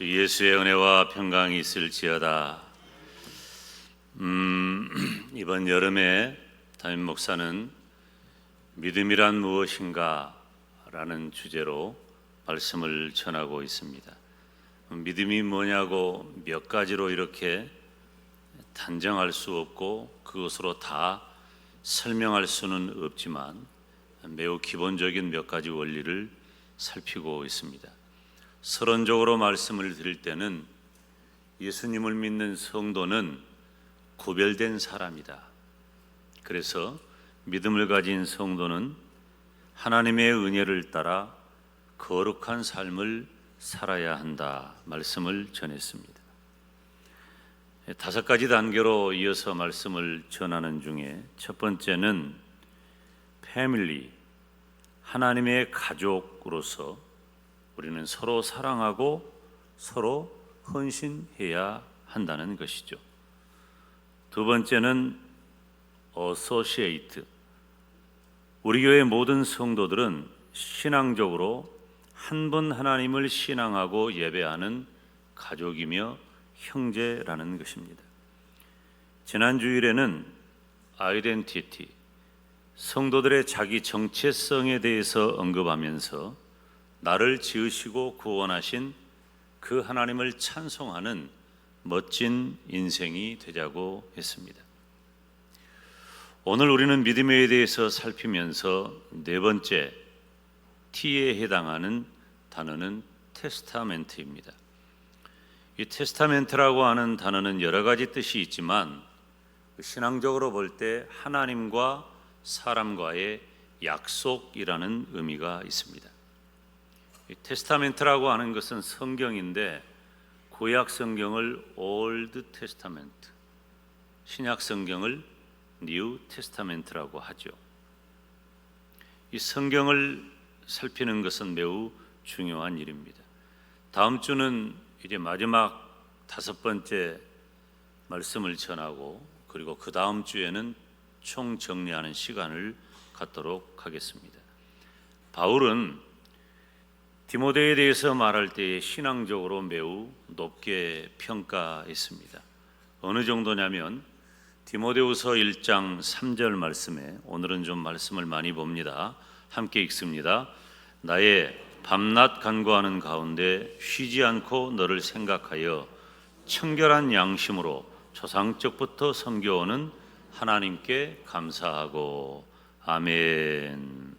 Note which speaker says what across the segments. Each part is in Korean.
Speaker 1: 예수의 은혜와 평강이 있을지어다. 이번 여름에 담임 목사는 믿음이란 무엇인가 라는 주제로 말씀을 전하고 있습니다. 믿음이 뭐냐고 몇 가지로 이렇게 단정할 수 없고 그것으로 다 설명할 수는 없지만 매우 기본적인 몇 가지 원리를 살피고 있습니다. 서론적으로 말씀을 드릴 때는 예수님을 믿는 성도는 구별된 사람이다. 그래서 믿음을 가진 성도는 하나님의 은혜를 따라 거룩한 삶을 살아야 한다 말씀을 전했습니다. 5가지 단계로 이어서 말씀을 전하는 중에 첫 번째는 패밀리, 하나님의 가족으로서 우리는 서로 사랑하고 서로 헌신해야 한다는 것이죠. 두 번째는 어소시에이트, 우리 교회 모든 성도들은 신앙적으로 한 분 하나님을 신앙하고 예배하는 가족이며 형제라는 것입니다. 지난 주일에는 아이덴티티, 성도들의 자기 정체성에 대해서 언급하면서 나를 지으시고 구원하신 그 하나님을 찬송하는 멋진 인생이 되자고 했습니다. 오늘 우리는 믿음에 대해서 살피면서 네 번째 T에 해당하는 단어는 테스타멘트입니다. 이 테스타멘트라고 하는 단어는 여러 가지 뜻이 있지만 신앙적으로 볼 때 하나님과 사람과의 약속이라는 의미가 있습니다. 테스타멘트라고 하는 것은 성경인데 구약 성경을 올드 테스타멘트, 신약 성경을 뉴 테스타멘트라고 하죠. 이 성경을 살피는 것은 매우 중요한 일입니다. 다음 주는 이제 마지막 5번째 말씀을 전하고 그리고 그 다음 주에는 총 정리하는 시간을 갖도록 하겠습니다. 바울은 디모데에 대해서 말할 때에 신앙적으로 매우 높게 평가했습니다. 어느 정도냐면 디모데후서 1장 3절 말씀에 오늘은 좀 말씀을 많이 봅니다. 함께 읽습니다. 나의 밤낮 간구하는 가운데 쉬지 않고 너를 생각하여 청결한 양심으로 조상적부터 섬겨오는 하나님께 감사하고 아멘.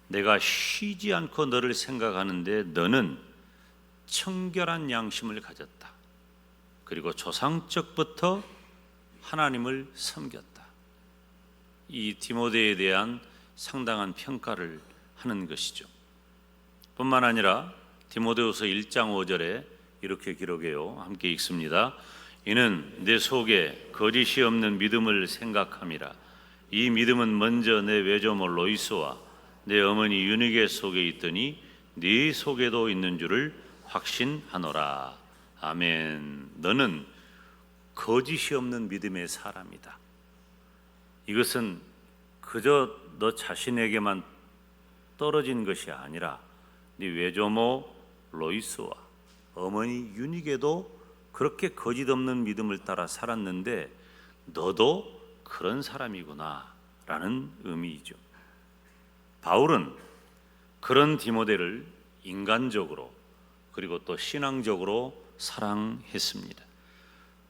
Speaker 1: 내가 쉬지 않고 너를 생각하는데 너는 청결한 양심을 가졌다. 그리고 조상적부터 하나님을 섬겼다. 이 디모데에 대한 상당한 평가를 하는 것이죠. 뿐만 아니라 디모데후서 1장 5절에 이렇게 기록해요. 함께 읽습니다. 이는 내 속에 거짓이 없는 믿음을 생각함이라. 이 믿음은 먼저 내 외조모 로이스와 내 어머니 유니게 속에 있더니 네 속에도 있는 줄을 확신하노라. 아멘. 너는 거짓이 없는 믿음의 사람이다. 이것은 그저 너 자신에게만 떨어진 것이 아니라 네 외조모 로이스와 어머니 유니게도 그렇게 거짓 없는 믿음을 따라 살았는데 너도 그런 사람이구나 라는 의미이죠. 바울은 그런 디모데를 인간적으로 그리고 또 신앙적으로 사랑했습니다.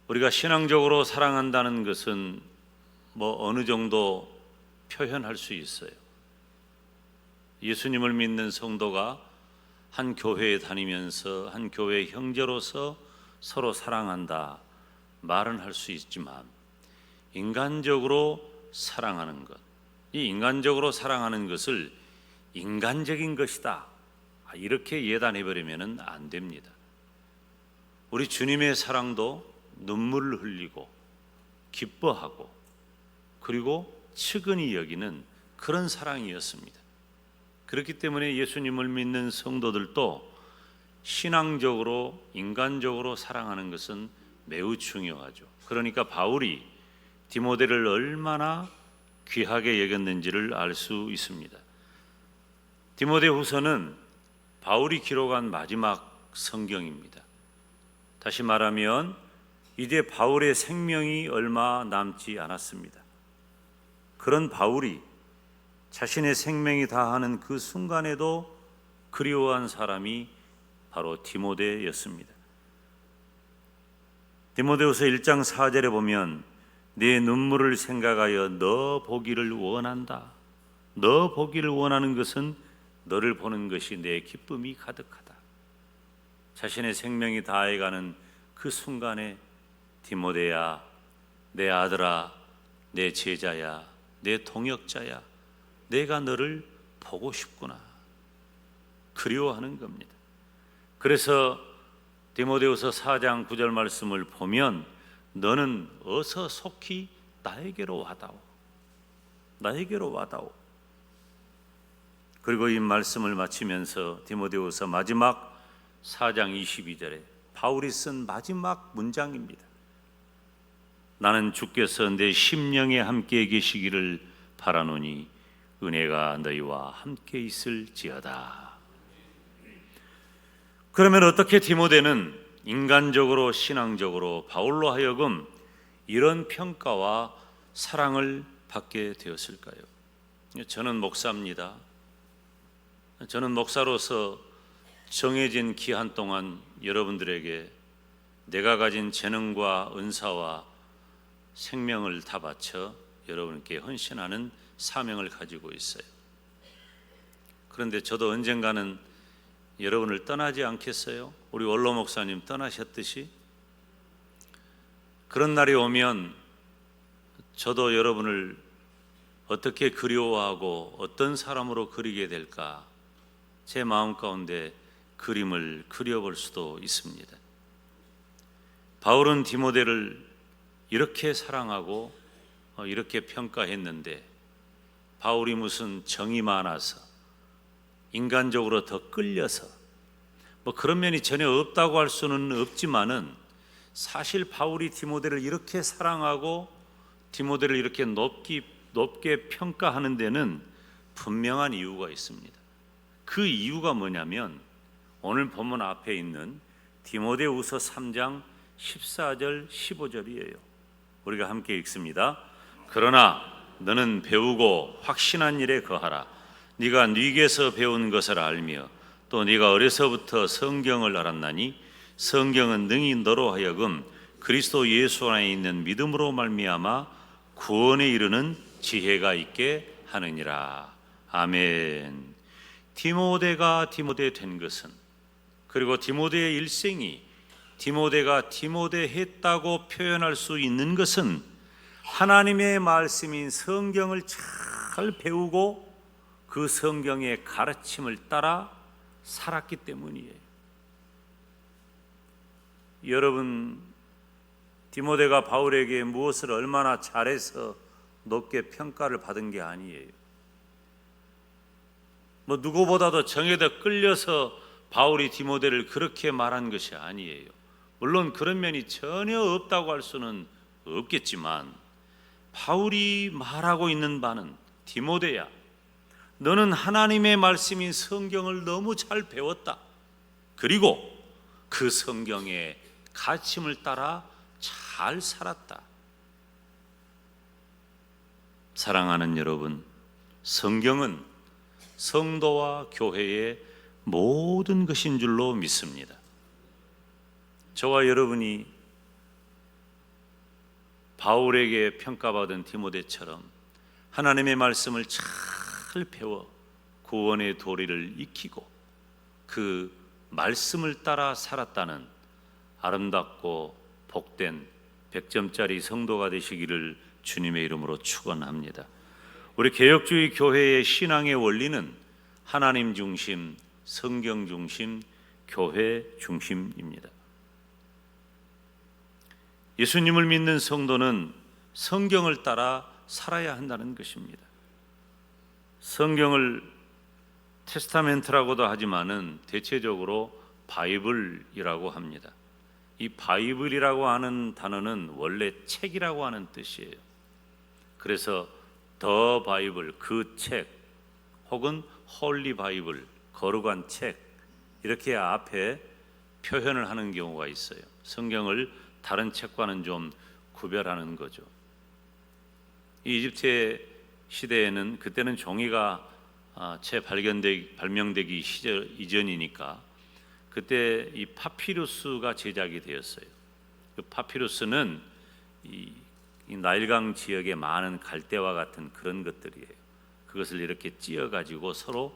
Speaker 1: 우리가 신앙적으로 사랑한다는 것은 어느 정도 표현할 수 있어요. 예수님을 믿는 성도가 한 교회에 다니면서 한 교회 형제로서 서로 사랑한다 말은 할 수 있지만 인간적으로 사랑하는 것, 이 인간적으로 사랑하는 것을 인간적인 것이다 이렇게 예단해버리면 안 됩니다. 우리 주님의 사랑도 눈물을 흘리고 기뻐하고 그리고 측은히 여기는 그런 사랑이었습니다. 그렇기 때문에 예수님을 믿는 성도들도 신앙적으로 인간적으로 사랑하는 것은 매우 중요하죠. 그러니까 바울이 디모데를 얼마나 귀하게 여겼는지를 알 수 있습니다. 디모데후서는 바울이 기록한 마지막 성경입니다. 다시 말하면 이제 바울의 생명이 얼마 남지 않았습니다. 그런 바울이 자신의 생명이 다하는 그 순간에도 그리워한 사람이 바로 디모데였습니다. 디모데후서 1장 4절에 보면 내 눈물을 생각하여 너 보기를 원한다. 너 보기를 원하는 것은 너를 보는 것이 내 기쁨이 가득하다. 자신의 생명이 다해가는 그 순간에 디모데야, 내 아들아, 내 제자야, 내 동역자야, 내가 너를 보고 싶구나. 그리워하는 겁니다. 그래서 디모데후서 4장 9절 말씀을 보면 너는 어서 속히 나에게로 와다오. 나에게로 와다오. 그리고 이 말씀을 마치면서 디모데후서 마지막 4장 22절에 바울이 쓴 마지막 문장입니다. 나는 주께서 내 심령에 함께 계시기를 바라노니 은혜가 너희와 함께 있을지어다. 그러면 어떻게 디모데는 인간적으로 신앙적으로 바울로 하여금 이런 평가와 사랑을 받게 되었을까요? 저는 목사입니다. 저는 목사로서 정해진 기한 동안 여러분들에게 내가 가진 재능과 은사와 생명을 다 바쳐 여러분께 헌신하는 사명을 가지고 있어요. 그런데 저도 언젠가는 여러분을 떠나지 않겠어요? 우리 원로 목사님 떠나셨듯이 그런 날이 오면 저도 여러분을 어떻게 그리워하고 어떤 사람으로 그리게 될까 제 마음 가운데 그림을 그려볼 수도 있습니다. 바울은 디모데를 이렇게 사랑하고 이렇게 평가했는데 바울이 무슨 정이 많아서 인간적으로 더 끌려서 그런 면이 전혀 없다고 할 수는 없지만은 사실 바울이 디모데를 이렇게 사랑하고 디모데를 이렇게 높게 평가하는 데는 분명한 이유가 있습니다. 그 이유가 뭐냐면 오늘 본문 앞에 있는 디모데후서 3장 14절 15절이에요. 우리가 함께 읽습니다. 그러나 너는 배우고 확신한 일에 거하라. 네가 네게서 배운 것을 알며 또 네가 어려서부터 성경을 알았나니 성경은 능히 너로 하여금 그리스도 예수 안에 있는 믿음으로 말미암아 구원에 이르는 지혜가 있게 하느니라. 아멘. 디모데가 디모데 된 것은 그리고 디모데의 일생이 디모데가 디모데 했다고 표현할 수 있는 것은 하나님의 말씀인 성경을 잘 배우고 그 성경의 가르침을 따라 살았기 때문이에요. 여러분, 디모데가 바울에게 무엇을 얼마나 잘해서 높게 평가를 받은 게 아니에요. 누구보다도 정에 더 끌려서 바울이 디모데를 그렇게 말한 것이 아니에요. 물론 그런 면이 전혀 없다고 할 수는 없겠지만 바울이 말하고 있는 바는 디모데야, 너는 하나님의 말씀인 성경을 너무 잘 배웠다. 그리고 그 성경의 가르침을 따라 잘 살았다. 사랑하는 여러분, 성경은 성도와 교회의 모든 것인 줄로 믿습니다. 저와 여러분이 바울에게 평가받은 디모데처럼 하나님의 말씀을 잘 배워 구원의 도리를 익히고 그 말씀을 따라 살았다는 아름답고 복된 100점짜리 성도가 되시기를 주님의 이름으로 축원합니다. 우리 개혁주의 교회의 신앙의 원리는 하나님 중심, 성경 중심, 교회 중심입니다. 예수님을 믿는 성도는 성경을 따라 살아야 한다는 것입니다. 성경을 테스타멘트라고도 하지만은 대체적으로 바이블이라고 합니다. 이 바이블이라고 하는 단어는 원래 책이라고 하는 뜻이에요. 그래서 더 바이블, 그 책, 혹은 홀리 바이블, 거룩한 책, 이렇게 앞에 표현을 하는 경우가 있어요. 성경을 다른 책과는 좀 구별하는 거죠. 이 이집트 시대에는 그때는 종이가 발명되기 시절 이전이니까 그때 이 파피루스가 제작이 되었어요. 그 파피루스는 이 나일강 지역에 많은 갈대와 같은 그런 것들이에요. 그것을 이렇게 찧어 가지고 서로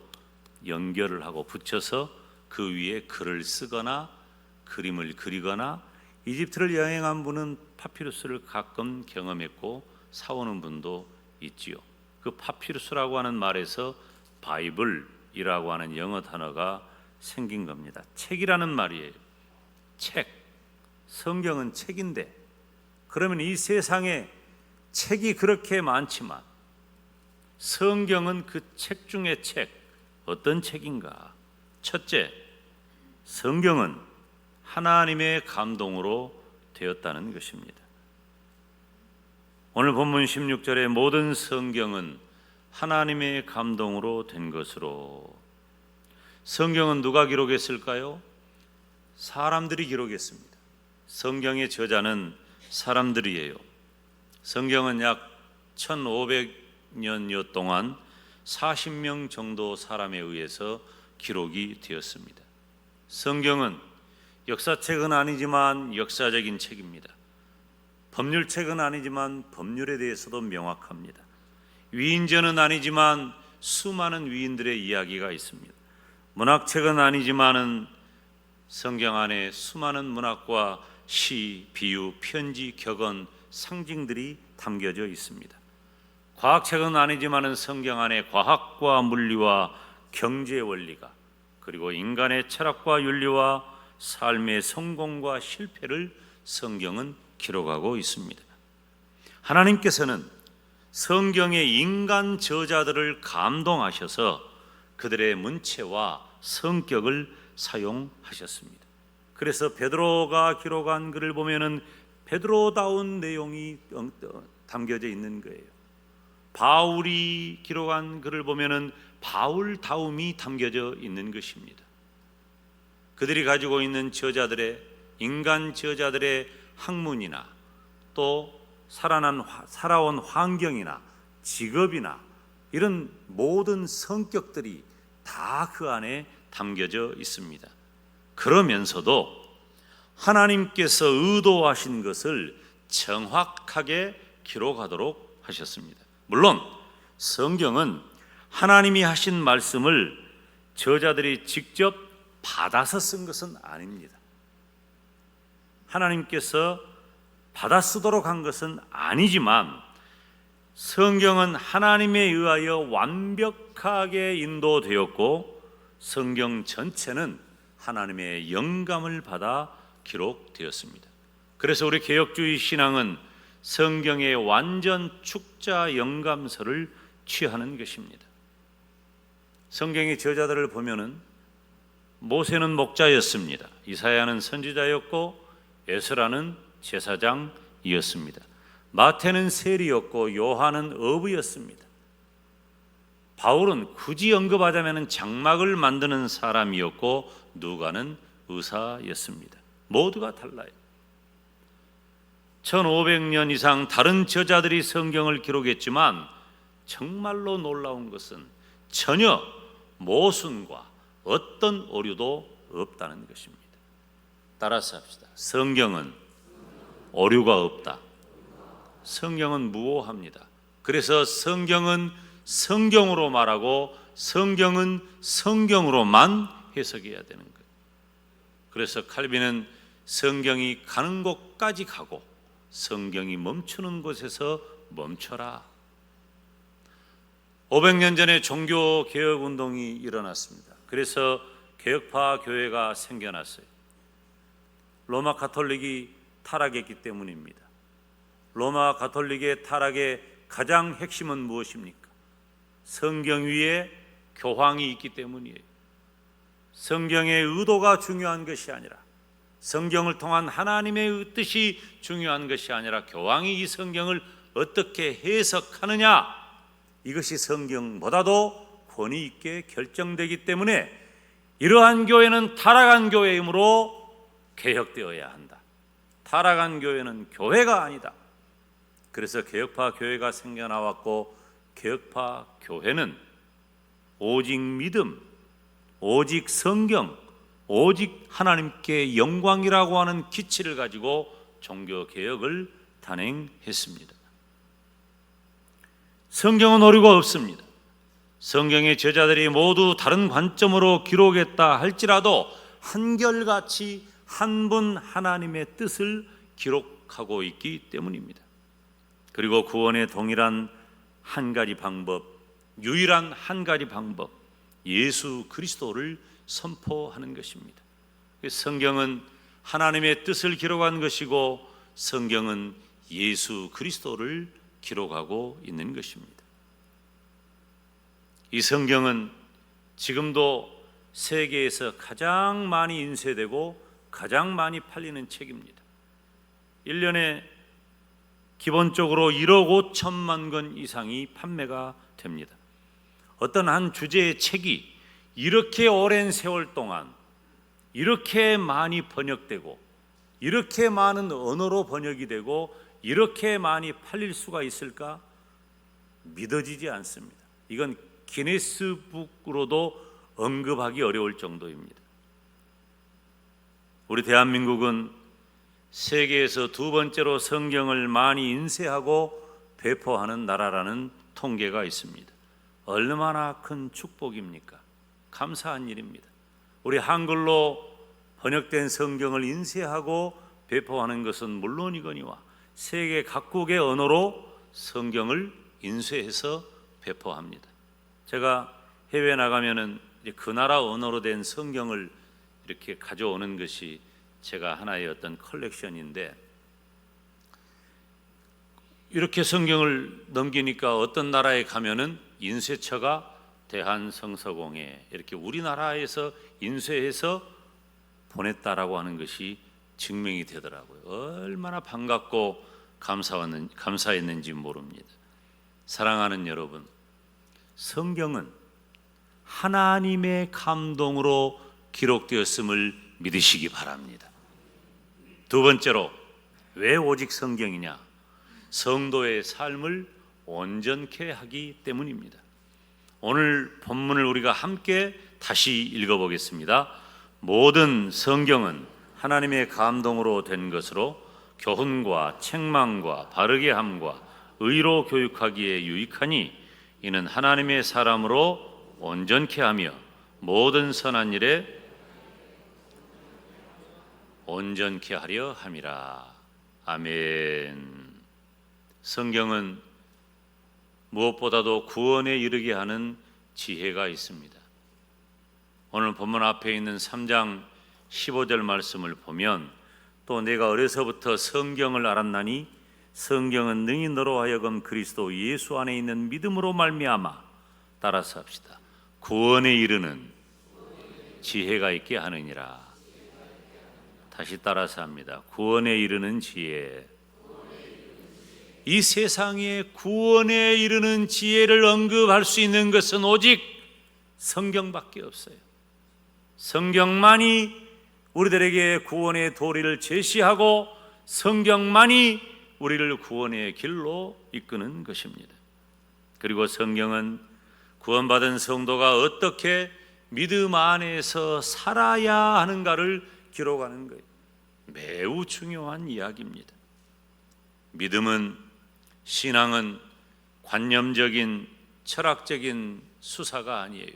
Speaker 1: 연결을 하고 붙여서 그 위에 글을 쓰거나 그림을 그리거나, 이집트를 여행한 분은 파피루스를 가끔 경험했고 사오는 분도 있지요. 그 파피루스라고 하는 말에서 바이블이라고 하는 영어 단어가 생긴 겁니다. 책이라는 말이에요. 책. 성경은 책인데, 그러면 이 세상에 책이 그렇게 많지만 성경은 그 책 중에 책, 어떤 책인가? 첫째, 성경은 하나님의 감동으로 되었다는 것입니다. 오늘 본문 16절에 모든 성경은 하나님의 감동으로 된 것으로. 성경은 누가 기록했을까요? 사람들이 기록했습니다. 성경의 저자는 사람들이에요. 성경은 약 1500년여 동안 40명 정도 사람에 의해서 기록이 되었습니다. 성경은 역사책은 아니지만 역사적인 책입니다. 법률책은 아니지만 법률에 대해서도 명확합니다. 위인전은 아니지만 수많은 위인들의 이야기가 있습니다. 문학책은 아니지만은 성경 안에 수많은 문학과 시, 비유, 편지, 격언, 상징들이 담겨져 있습니다. 과학책은 아니지만은 성경 안에 과학과 물리와 경제 원리가, 그리고 인간의 철학과 윤리와 삶의 성공과 실패를 성경은 기록하고 있습니다. 하나님께서는 성경의 인간 저자들을 감동하셔서 그들의 문체와 성격을 사용하셨습니다. 그래서 베드로가 기록한 글을 보면은 베드로다운 내용이 담겨져 있는 거예요. 바울이 기록한 글을 보면은 바울다움이 담겨져 있는 것입니다. 그들이 가지고 있는 저자들의, 인간 저자들의 학문이나 또 살아온 환경이나 직업이나 이런 모든 성격들이 다 그 안에 담겨져 있습니다. 그러면서도 하나님께서 의도하신 것을 정확하게 기록하도록 하셨습니다. 물론 성경은 하나님이 하신 말씀을 저자들이 직접 받아서 쓴 것은 아닙니다. 하나님께서 받아 쓰도록 한 것은 아니지만 성경은 하나님에 의하여 완벽하게 인도되었고 성경 전체는 하나님의 영감을 받아 기록되었습니다. 그래서 우리 개혁주의 신앙은 성경의 완전 축자 영감서를 취하는 것입니다. 성경의 저자들을 보면은 모세는 목자였습니다. 이사야는 선지자였고 에스라는 제사장이었습니다. 마태는 세리였고 요한은 어부였습니다. 바울은 굳이 언급하자면 장막을 만드는 사람이었고 누가는 의사였습니다. 모두가 달라요. 1500년 이상 다른 저자들이 성경을 기록했지만 정말로 놀라운 것은 전혀 모순과 어떤 오류도 없다는 것입니다. 따라서 합시다. 성경은 오류가 없다. 성경은 무오합니다. 그래서 성경은 성경으로 말하고 성경은 성경으로만 해석해야 되는 거예요. 그래서 칼빈은 성경이 가는 곳까지 가고 성경이 멈추는 곳에서 멈춰라. 500년 전에 종교개혁운동이 일어났습니다. 그래서 개혁파 교회가 생겨났어요. 로마 가톨릭이 타락했기 때문입니다. 로마 가톨릭의 타락의 가장 핵심은 무엇입니까? 성경 위에 교황이 있기 때문이에요. 성경의 의도가 중요한 것이 아니라, 성경을 통한 하나님의 뜻이 중요한 것이 아니라 교황이 이 성경을 어떻게 해석하느냐, 이것이 성경보다도 권위 있게 결정되기 때문에 이러한 교회는 타락한 교회이므로 개혁되어야 한다. 타락한 교회는 교회가 아니다. 그래서 개혁파 교회가 생겨나왔고, 개혁파 교회는 오직 믿음, 오직 성경, 오직 하나님께 영광이라고 하는 기치를 가지고 종교개혁을 단행했습니다. 성경은 오류가 없습니다. 성경의 저자들이 모두 다른 관점으로 기록했다 할지라도 한결같이 한 분 하나님의 뜻을 기록하고 있기 때문입니다. 그리고 구원의 동일한 한 가지 방법, 유일한 한 가지 방법, 예수 그리스도를 선포하는 것입니다. 성경은 하나님의 뜻을 기록한 것이고, 성경은 예수 그리스도를 기록하고 있는 것입니다. 이 성경은 지금도 세계에서 가장 많이 인쇄되고 가장 많이 팔리는 책입니다. 1년에 기본적으로 1억 5천만 권 이상이 판매가 됩니다. 어떤 한 주제의 책이 이렇게 오랜 세월 동안 이렇게 많이 번역되고, 이렇게 많은 언어로 번역이 되고, 이렇게 많이 팔릴 수가 있을까? 믿어지지 않습니다. 이건 기네스북으로도 언급하기 어려울 정도입니다. 우리 대한민국은 세계에서 두 번째로 성경을 많이 인쇄하고 배포하는 나라라는 통계가 있습니다. 얼마나 큰 축복입니까? 감사한 일입니다. 우리 한글로 번역된 성경을 인쇄하고 배포하는 것은 물론이거니와 세계 각국의 언어로 성경을 인쇄해서 배포합니다. 제가 해외에 나가면은 그 나라 언어로 된 성경을 이렇게 가져오는 것이 제가 하나의 어떤 컬렉션인데, 이렇게 성경을 넘기니까 어떤 나라에 가면은 인쇄처가 대한성서공회, 이렇게 우리나라에서 인쇄해서 보냈다라고 하는 것이 증명이 되더라고요. 얼마나 반갑고 감사했는지 모릅니다. 사랑하는 여러분, 성경은 하나님의 감동으로 기록되었음을 믿으시기 바랍니다. 두 번째로, 왜 오직 성경이냐? 성도의 삶을 온전케 하기 때문입니다. 오늘 본문을 우리가 함께 다시 읽어보겠습니다. 모든 성경은 하나님의 감동으로 된 것으로 교훈과 책망과 바르게 함과 의로 교육하기에 유익하니, 이는 하나님의 사람으로 온전케 하며 모든 선한 일에 온전케 하려 함이라. 아멘. 성경은 무엇보다도 구원에 이르게 하는 지혜가 있습니다. 오늘 본문 앞에 있는 3장 15절 말씀을 보면, 또 내가 어려서부터 성경을 알았나니 성경은 능히 너로 하여금 그리스도 예수 안에 있는 믿음으로 말미암아, 따라서 합시다, 구원에 이르는 지혜가 있게 하느니라. 다시 따라서 합니다. 구원에 이르는 지혜. 이 세상에 구원에 이르는 지혜를 언급할 수 있는 것은 오직 성경밖에 없어요. 성경만이 우리들에게 구원의 도리를 제시하고, 성경만이 우리를 구원의 길로 이끄는 것입니다. 그리고 성경은 구원받은 성도가 어떻게 믿음 안에서 살아야 하는가를 기록하는 거예요. 매우 중요한 이야기입니다. 믿음은, 신앙은 관념적인 철학적인 수사가 아니에요.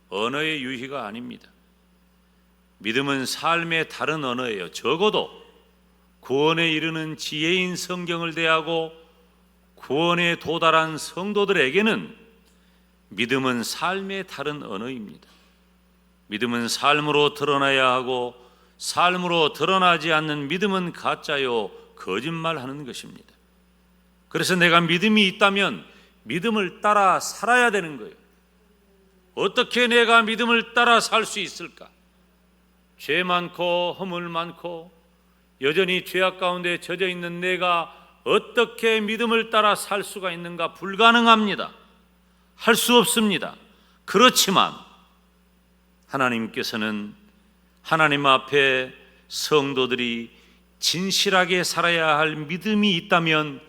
Speaker 1: 언어의 유희가 아닙니다. 믿음은 삶의 다른 언어예요. 적어도 구원에 이르는 지혜인 성경을 대하고 구원에 도달한 성도들에게는 믿음은 삶의 다른 언어입니다. 믿음은 삶으로 드러나야 하고, 삶으로 드러나지 않는 믿음은 가짜요 거짓말하는 것입니다. 그래서 내가 믿음이 있다면 믿음을 따라 살아야 되는 거예요. 어떻게 내가 믿음을 따라 살 수 있을까? 죄 많고 허물 많고 여전히 죄악 가운데 젖어 있는 내가 어떻게 믿음을 따라 살 수가 있는가? 불가능합니다. 할 수 없습니다. 그렇지만 하나님께서는 하나님 앞에 성도들이 진실하게 살아야 할 믿음이 있다면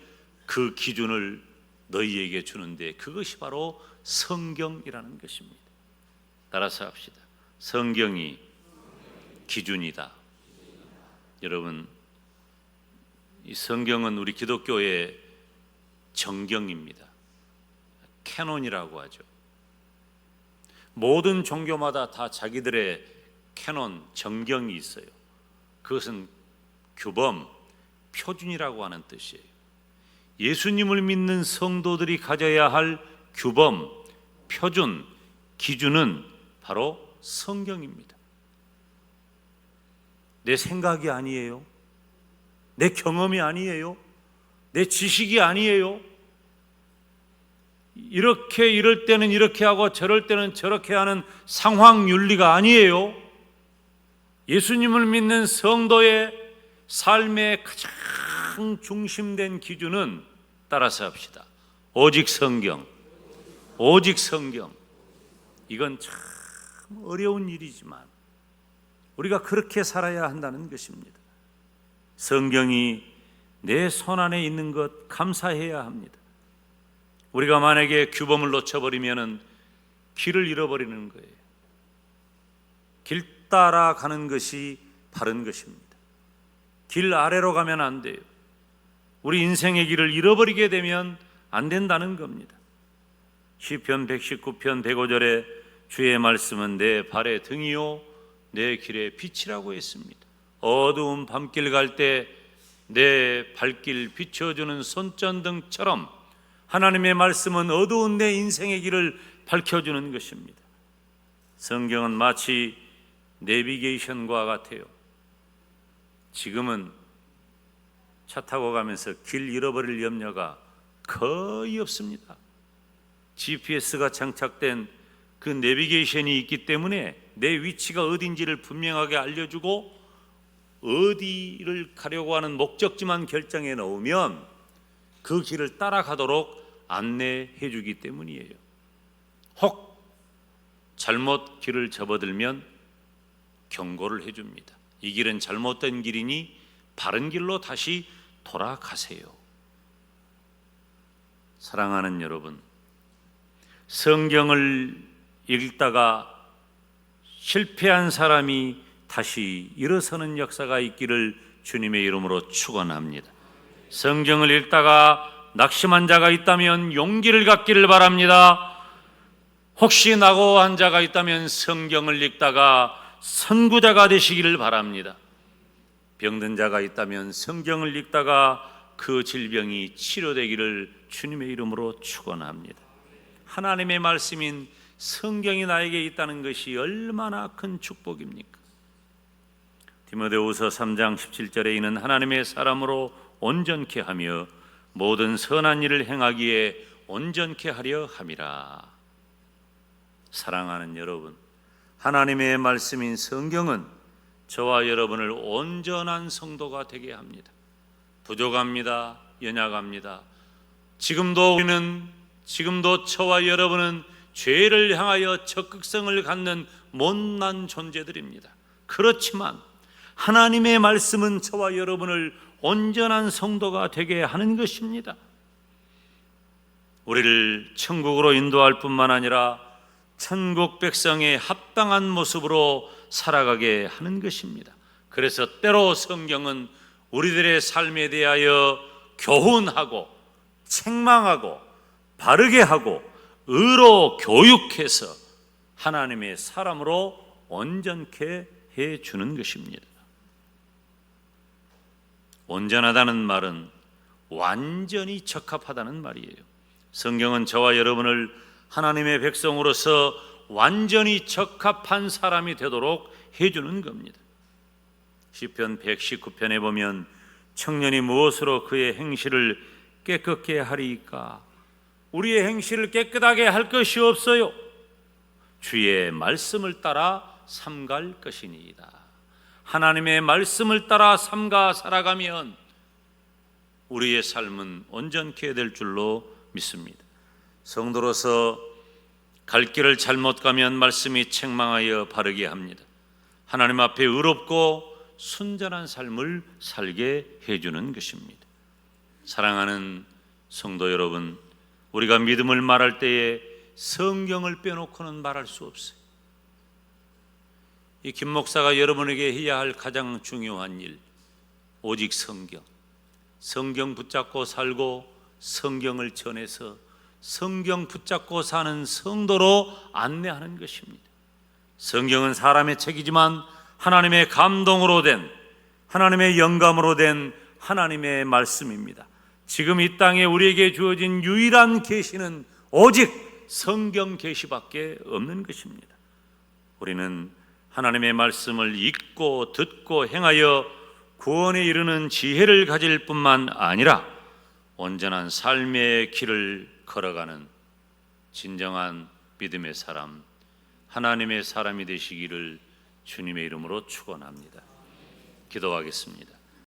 Speaker 1: 그 기준을 너희에게 주는데 그것이 바로 성경이라는 것입니다. 따라서 합시다. 성경이 기준이다. 여러분, 이 성경은 우리 기독교의 정경입니다. 캐논이라고 하죠. 모든 종교마다 다 자기들의 캐논, 정경이 있어요. 그것은 규범, 표준이라고 하는 뜻이에요. 예수님을 믿는 성도들이 가져야 할 규범, 표준, 기준은 바로 성경입니다. 내 생각이 아니에요. 내 경험이 아니에요. 내 지식이 아니에요. 이렇게 이럴 때는 이렇게 하고 저럴 때는 저렇게 하는 상황 윤리가 아니에요. 예수님을 믿는 성도의 삶의 가장 중심된 기준은 따라서 합시다. 오직 성경. 오직 성경. 이건 참 어려운 일이지만 우리가 그렇게 살아야 한다는 것입니다. 성경이 내 손 안에 있는 것 감사해야 합니다. 우리가 만약에 규범을 놓쳐버리면 길을 잃어버리는 거예요. 길 따라 가는 것이 바른 것입니다. 길 아래로 가면 안 돼요. 우리 인생의 길을 잃어버리게 되면 안 된다는 겁니다. 시편 119편 105절에 주의 말씀은 내 발의 등이요 내 길의 빛이라고 했습니다. 어두운 밤길 갈 때 내 발길 비춰주는 손전등처럼 하나님의 말씀은 어두운 내 인생의 길을 밝혀주는 것입니다. 성경은 마치 내비게이션과 같아요. 지금은 차 타고 가면서 길 잃어버릴 염려가 거의 없습니다. GPS가 장착된 그 내비게이션이 있기 때문에 내 위치가 어딘지를 분명하게 알려주고 어디를 가려고 하는 목적지만 결정해 놓으면 그 길을 따라가도록 안내해 주기 때문이에요. 혹 잘못 길을 접어들면 경고를 해줍니다. 이 길은 잘못된 길이니 바른 길로 다시 돌아가세요. 사랑하는 여러분, 성경을 읽다가 실패한 사람이 다시 일어서는 역사가 있기를 주님의 이름으로 축원합니다. 성경을 읽다가 낙심한 자가 있다면 용기를 갖기를 바랍니다. 혹시 낙오한 자가 있다면 성경을 읽다가 선구자가 되시기를 바랍니다. 병든 자가 있다면 성경을 읽다가 그 질병이 치료되기를 주님의 이름으로 축원합니다. 하나님의 말씀인 성경이 나에게 있다는 것이 얼마나 큰 축복입니까? 디모데후서 3장 17절에 이는 하나님의 사람으로 온전케 하며 모든 선한 일을 행하기에 온전케 하려 함이라. 사랑하는 여러분, 하나님의 말씀인 성경은 저와 여러분을 온전한 성도가 되게 합니다. 부족합니다. 연약합니다. 지금도 저와 여러분은 죄를 향하여 적극성을 갖는 못난 존재들입니다. 그렇지만 하나님의 말씀은 저와 여러분을 온전한 성도가 되게 하는 것입니다. 우리를 천국으로 인도할 뿐만 아니라 천국 백성에 합당한 모습으로 살아가게 하는 것입니다. 그래서 때로 성경은 우리들의 삶에 대하여 교훈하고 책망하고 바르게 하고 의로 교육해서 하나님의 사람으로 온전케 해주는 것입니다. 온전하다는 말은 완전히 적합하다는 말이에요. 성경은 저와 여러분을 하나님의 백성으로서 완전히 적합한 사람이 되도록 해주는 겁니다. 시편 119편에 보면 청년이 무엇으로 그의 행실을 깨끗게 하리이까? 우리의 행실을 깨끗하게 할 것이 없어요. 주의 말씀을 따라 삼갈 것이니이다. 하나님의 말씀을 따라 삼가 살아가면 우리의 삶은 온전케 될 줄로 믿습니다. 성도로서 갈 길을 잘못 가면 말씀이 책망하여 바르게 합니다. 하나님 앞에 의롭고 순전한 삶을 살게 해주는 것입니다. 사랑하는 성도 여러분, 우리가 믿음을 말할 때에 성경을 빼놓고는 말할 수 없어요. 이 김 목사가 여러분에게 해야 할 가장 중요한 일, 오직 성경 붙잡고 살고 성경을 전해서 성경 붙잡고 사는 성도로 안내하는 것입니다. 성경은 사람의 책이지만 하나님의 감동으로 된, 하나님의 영감으로 된 하나님의 말씀입니다. 지금 이 땅에 우리에게 주어진 유일한 계시는 오직 성경 계시밖에 없는 것입니다. 우리는 하나님의 말씀을 읽고 듣고 행하여 구원에 이르는 지혜를 가질 뿐만 아니라 온전한 삶의 길을 걸어가는 진정한 믿음의 사람, 하나님의 사람이 되시기를 주님의 이름으로 축원합니다. 기도하겠습니다.